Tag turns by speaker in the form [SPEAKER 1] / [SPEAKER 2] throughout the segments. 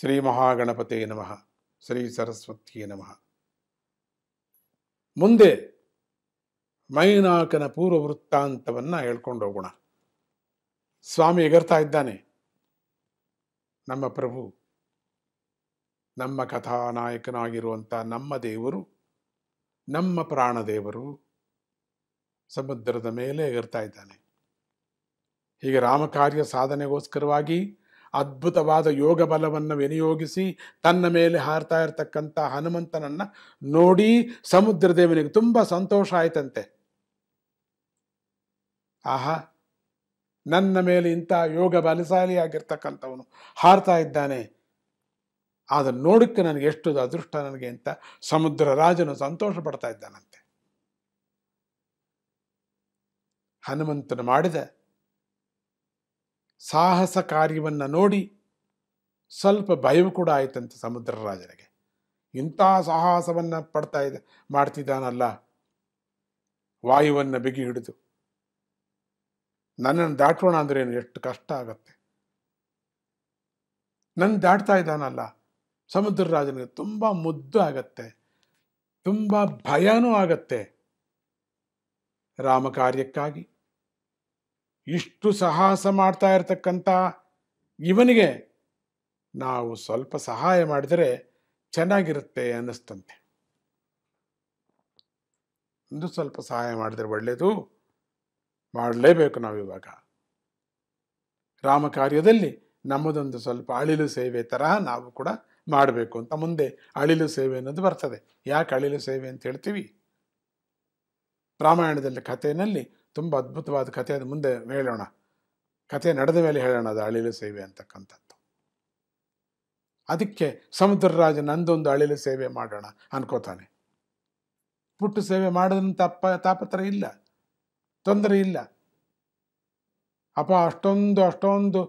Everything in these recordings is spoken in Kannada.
[SPEAKER 1] ಶ್ರೀ ಮಹಾಗಣಪತಿ ನಮಃ. ಶ್ರೀ ಸರಸ್ವತಿ ನಮಃ. ಮುಂದೆ ಮೈನಾಕನ ಪೂರ್ವ ವೃತ್ತಾಂತವನ್ನು ಹೇಳ್ಕೊಂಡು ಹೋಗೋಣ. ಸ್ವಾಮಿ ಎಗರ್ತಾ ಇದ್ದಾನೆ. ನಮ್ಮ ಪ್ರಭು, ನಮ್ಮ ಕಥಾನಾಯಕನಾಗಿರುವಂಥ ನಮ್ಮ ದೇವರು, ನಮ್ಮ ಪ್ರಾಣದೇವರು ಸಮುದ್ರದ ಮೇಲೆ ಎಗರ್ತಾ ಇದ್ದಾನೆ. ಹೀಗೆ ರಾಮಕಾರ್ಯ ಸಾಧನೆಗೋಸ್ಕರವಾಗಿ ಅದ್ಭುತವಾದ ಯೋಗ ಬಲವನ್ನು ವಿನಿಯೋಗಿಸಿ ತನ್ನ ಮೇಲೆ ಹಾರ್ತಾ ಇರತಕ್ಕಂಥ ಹನುಮಂತನನ್ನ ನೋಡಿ ಸಮುದ್ರ ದೇವನಿಗೆ ತುಂಬ ಸಂತೋಷ ಆಯ್ತಂತೆ. ಆಹಾ, ನನ್ನ ಮೇಲೆ ಇಂಥ ಯೋಗ ಬಲಶಾಲಿಯಾಗಿರ್ತಕ್ಕಂಥವನು ಹಾರ್ತಾ ಇದ್ದಾನೆ, ಅದನ್ನು ನೋಡಕ್ಕೆ ನನಗೆ ಎಷ್ಟು ಅದೃಷ್ಟ ನನಗೆ ಅಂತ ಸಮುದ್ರ ರಾಜನು ಸಂತೋಷ ಪಡ್ತಾ ಇದ್ದಾನಂತೆ. ಹನುಮಂತನು ಮಾಡಿದ ಸಾಹಸ ಕಾರ್ಯವನ್ನು ನೋಡಿ ಸ್ವಲ್ಪ ಭಯವು ಕೂಡ ಆಯ್ತಂತೆ ಸಮುದ್ರ ರಾಜನಿಗೆ. ಇಂಥ ಸಾಹಸವನ್ನು ಮಾಡ್ತಿದ್ದಾನಲ್ಲ, ವಾಯುವನ್ನು ಬಿಗಿ ಹಿಡಿದು ನನ್ನನ್ನು ದಾಟೋಣ ಅಂದ್ರೆ ಏನು, ಎಷ್ಟು ಕಷ್ಟ ಆಗತ್ತೆ. ನನ್ನ ದಾಟ್ತಾ ಇದ್ದಾನಲ್ಲ, ಸಮುದ್ರ ರಾಜನಿಗೆ ತುಂಬ ಮುದ್ದು ಆಗತ್ತೆ, ತುಂಬ ಭಯನೂ ಆಗತ್ತೆ. ರಾಮ ಕಾರ್ಯಕ್ಕಾಗಿ ಇಷ್ಟು ಸಾಹಸ ಮಾಡ್ತಾ ಇರತಕ್ಕಂಥ ಇವನಿಗೆ ನಾವು ಸ್ವಲ್ಪ ಸಹಾಯ ಮಾಡಿದರೆ ಚೆನ್ನಾಗಿರುತ್ತೆ ಅನ್ನಿಸ್ತಂತೆ. ಒಂದು ಸ್ವಲ್ಪ ಸಹಾಯ ಮಾಡಿದರೆ ಒಳ್ಳೆಯದು, ಮಾಡಲೇಬೇಕು ನಾವು ಇವಾಗ. ರಾಮ ಕಾರ್ಯದಲ್ಲಿ ನಮ್ಮದೊಂದು ಸ್ವಲ್ಪ ಅಳಿಲು ಸೇವೆ ತರಹ ನಾವು ಕೂಡ ಮಾಡಬೇಕು ಅಂತ ಮುಂದೆ ಅಳಿಲು ಸೇವೆ ಅನ್ನೋದು ಬರ್ತದೆ. ಯಾಕೆ ಅಳಿಲು ಸೇವೆ ಅಂತ ಹೇಳ್ತೀವಿ? ರಾಮಾಯಣದಲ್ಲಿ ಕಥೆಯಲ್ಲಿ ತುಂಬ ಅದ್ಭುತವಾದ ಕಥೆ, ಅದು ಮುಂದೆ ಹೇಳೋಣ, ಕಥೆ ನಡೆದ ಮೇಲೆ ಹೇಳೋಣ, ಅದು ಅಳಿಲು ಸೇವೆ ಅಂತಕ್ಕಂಥದ್ದು. ಅದಕ್ಕೆ ಸಮುದ್ರ ರಾಜ ನಂದೊಂದು ಅಳಿಲು ಸೇವೆ ಮಾಡೋಣ ಅನ್ಕೋತಾನೆ. ಪುಟ್ಟು ಸೇವೆ ಮಾಡೋದಂತ ತಾಪತ್ರ ಇಲ್ಲ, ತೊಂದರೆ ಇಲ್ಲ. ಅಪ್ಪ ಅಷ್ಟೊಂದು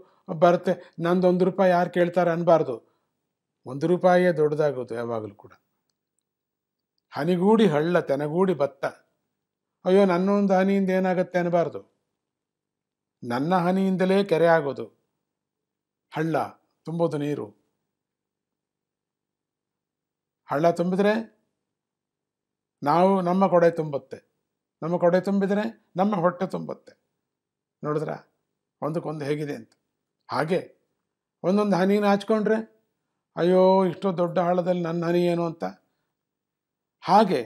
[SPEAKER 1] ಬರುತ್ತೆ, ನಂದು ₹1 ಯಾರು ಕೇಳ್ತಾರೆ ಅನ್ಬಾರ್ದು. ₹1 ದೊಡ್ಡದಾಗೋದು ಯಾವಾಗಲೂ ಕೂಡ. ಹನಿಗೂಡಿ ಹಳ್ಳ ತೆನಗೂಡಿ ಭತ್ತ, ಅಯ್ಯೋ ನನ್ನೊಂದು ಹನಿಯಿಂದ ಏನಾಗತ್ತೆ ಅನ್ನಬಾರ್ದು. ನನ್ನ ಹನಿಯಿಂದಲೇ ಕೆರೆ ಆಗೋದು, ಹಳ್ಳ ತುಂಬೋದು. ನೀರು ಹಳ್ಳ ತುಂಬಿದ್ರೆ ನಮ್ಮ ಕೊಡೆ ತುಂಬುತ್ತೆ, ನಮ್ಮ ಕೊಡೆ ತುಂಬಿದರೆ ನಮ್ಮ ಹೊಟ್ಟೆ ತುಂಬುತ್ತೆ. ನೋಡಿದ್ರ ಒಂದಕ್ಕೊಂದು ಹೇಗಿದೆ ಅಂತ. ಹಾಗೆ ಒಂದೊಂದು ಹನಿನ ಹಚ್ಕೊಂಡ್ರೆ ಅಯ್ಯೋ ಇಷ್ಟೋ ದೊಡ್ಡ ಹಳ್ಳದಲ್ಲಿ ನನ್ನ ಹನಿ ಏನು ಅಂತ. ಹಾಗೆ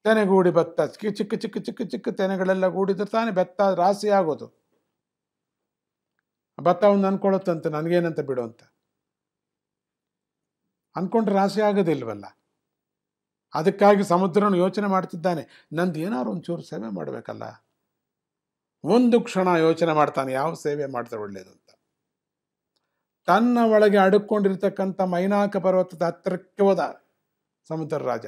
[SPEAKER 1] ತೆನೆಗೂಡಿ ಭತ್ತ, ಚಿಕ್ಕ ಚಿಕ್ಕ ಚಿಕ್ಕ ಚಿಕ್ಕ ತೆನೆಗಳೆಲ್ಲ ಗೂಡಿದ್ರೆ ತಾನೇ ಭತ್ತ ರಾಶಿ ಆಗೋದು. ಭತ್ತ ಒಂದು ಅನ್ಕೊಳ್ಳುತ್ತಂತೆ ನನಗೇನಂತ ಬಿಡು ಅಂತ ಅನ್ಕೊಂಡ್ರೆ ರಾಶಿ ಆಗೋದಿಲ್ವಲ್ಲ. ಅದಕ್ಕಾಗಿ ಸಮುದ್ರನು ಯೋಚನೆ ಮಾಡ್ತಿದ್ದಾನೆ, ನಂದು ಏನಾದ್ರು ಒಂಚೂರು ಸೇವೆ ಮಾಡಬೇಕಲ್ಲ. ಒಂದು ಕ್ಷಣ ಯೋಚನೆ ಮಾಡ್ತಾನೆ, ಯಾವ ಸೇವೆ ಮಾಡಿದ್ರೆ ಒಳ್ಳೇದು ಅಂತ. ತನ್ನ ಒಳಗೆ ಅಡುಕೊಂಡಿರ್ತಕ್ಕಂಥ ಮೈನಾಕ ಪರ್ವತದ ಹತ್ತಿರಕ್ಕೆ ಹೋದ ಸಮುದ್ರ ರಾಜ.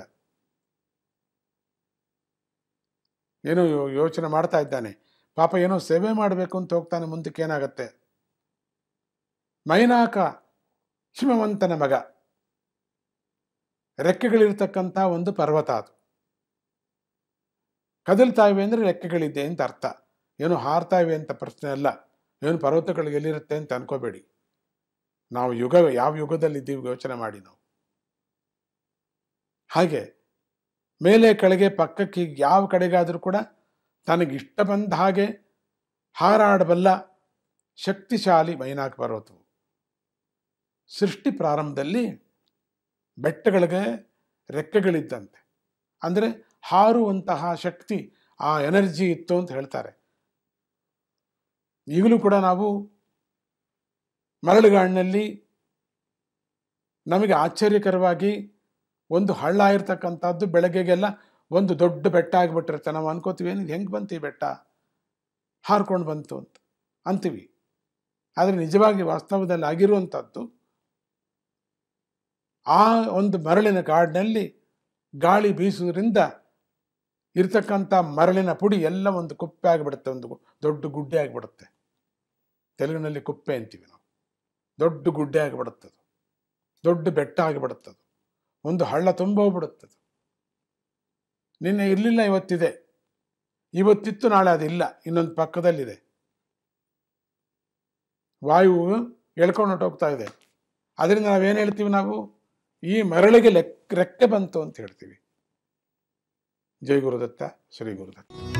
[SPEAKER 1] ಏನೋ ಯೋಚನೆ ಮಾಡ್ತಾ ಇದ್ದಾನೆ, ಪಾಪ ಏನೋ ಸೇವೆ ಮಾಡಬೇಕು ಅಂತ ಹೋಗ್ತಾನೆ. ಮುಂದಕ್ಕೆ ಏನಾಗತ್ತೆ, ಮೈನಾಕ ಹಿಮವಂತನ ಮಗ, ರೆಕ್ಕೆಗಳಿರ್ತಕ್ಕಂಥ ಒಂದು ಪರ್ವತ. ಅದು ಕದಲ್ತಾ ಇವೆ ಅಂದರೆ ರೆಕ್ಕೆಗಳಿದೆ ಅಂತ ಅರ್ಥ. ಏನು ಹಾರ್ತಾ ಇವೆ ಅಂತ ಪ್ರಶ್ನೆ ಅಲ್ಲ. ಏನು ಪರ್ವತಗಳಿಗೆ ಎಲ್ಲಿರುತ್ತೆ ಅಂತ ಅನ್ಕೋಬೇಡಿ. ನಾವು ಯಾವ ಯುಗದಲ್ಲಿದ್ದೀವಿ ಯೋಚನೆ ಮಾಡಿ ನಾವು. ಹಾಗೆ ಮೇಲೆ ಕೆಳಗೆ ಪಕ್ಕಕ್ಕೆ ಯಾವ ಕಡೆಗಾದರೂ ಕೂಡ ತನಗಿಷ್ಟ ಬಂದ ಹಾಗೆ ಹಾರಾಡಬಲ್ಲ ಶಕ್ತಿಶಾಲಿ ಮೈನಾಕ ಪರ್ವತವು. ಸೃಷ್ಟಿ ಪ್ರಾರಂಭದಲ್ಲಿ ಬೆಟ್ಟಗಳಿಗೆ ರೆಕ್ಕೆಗಳಿದ್ದಂತೆ, ಅಂದರೆ ಹಾರುವಂತಹ ಶಕ್ತಿ, ಆ ಎನರ್ಜಿ ಇತ್ತು ಅಂತ ಹೇಳ್ತಾರೆ. ಈಗಲೂ ಕೂಡ ನಾವು ಮರಳುಗಾಡಿನಲ್ಲಿ ನಮಗೆ ಆಶ್ಚರ್ಯಕರವಾಗಿ ಒಂದು ಹಳ್ಳ ಇರ್ತಕ್ಕಂಥದ್ದು ಬೆಳಗ್ಗೆಗೆಲ್ಲ ಒಂದು ದೊಡ್ಡ ಬೆಟ್ಟ ಆಗಿಬಿಟ್ಟಿರುತ್ತೆ. ನಾವು ಅನ್ಕೋತೀವಿ, ಏನು ಹೆಂಗೆ ಬಂತು ಈ ಬೆಟ್ಟ, ಹಾರ್ಕೊಂಡು ಬಂತು ಅಂತ ಅಂತೀವಿ. ಆದರೆ ನಿಜವಾಗಿ ವಾಸ್ತವದಲ್ಲಿ ಆಗಿರುವಂಥದ್ದು, ಆ ಒಂದು ಮರಳಿನ ಕಾಡಿನಲ್ಲಿ ಗಾಳಿ ಬೀಸುವುದರಿಂದ ಇರ್ತಕ್ಕಂಥ ಮರಳಿನ ಪುಡಿ ಎಲ್ಲ ಒಂದು ಕುಪ್ಪೆ ಆಗಿಬಿಡುತ್ತೆ, ಒಂದು ದೊಡ್ಡ ಗುಡ್ಡೆ ಆಗಿಬಿಡುತ್ತೆ. ತೆಲುಗಿನಲ್ಲಿ ಕುಪ್ಪೆ ಅಂತೀವಿ ನಾವು. ದೊಡ್ಡ ಗುಡ್ಡೆ ಆಗಿಬಿಡುತ್ತದು, ದೊಡ್ಡ ಬೆಟ್ಟ ಆಗಿಬಿಡುತ್ತದು, ಒಂದು ಹಳ್ಳ ತುಂಬ ಹೋಗ್ಬಿಡುತ್ತದು. ನಿನ್ನೆ ಇರಲಿಲ್ಲ, ಇವತ್ತಿದೆ, ಇವತ್ತಿತ್ತು ನಾಳೆ ಅದಿಲ್ಲ, ಇನ್ನೊಂದು ಪಕ್ಕದಲ್ಲಿದೆ. ವಾಯು ಎಳ್ಕೊಂಡು ಹೊರಟೋಗ್ತಾ ಇದೆ. ಅದರಿಂದ ನಾವೇನು ಹೇಳ್ತೀವಿ, ನಾವು ಈ ಮರಳಿಗೆ ರೆಕ್ಕೆ ಬಂತು ಅಂತ ಹೇಳ್ತೀವಿ. ಜೈ ಗುರುದತ್ತ, ಶ್ರೀ ಗುರುದತ್ತ.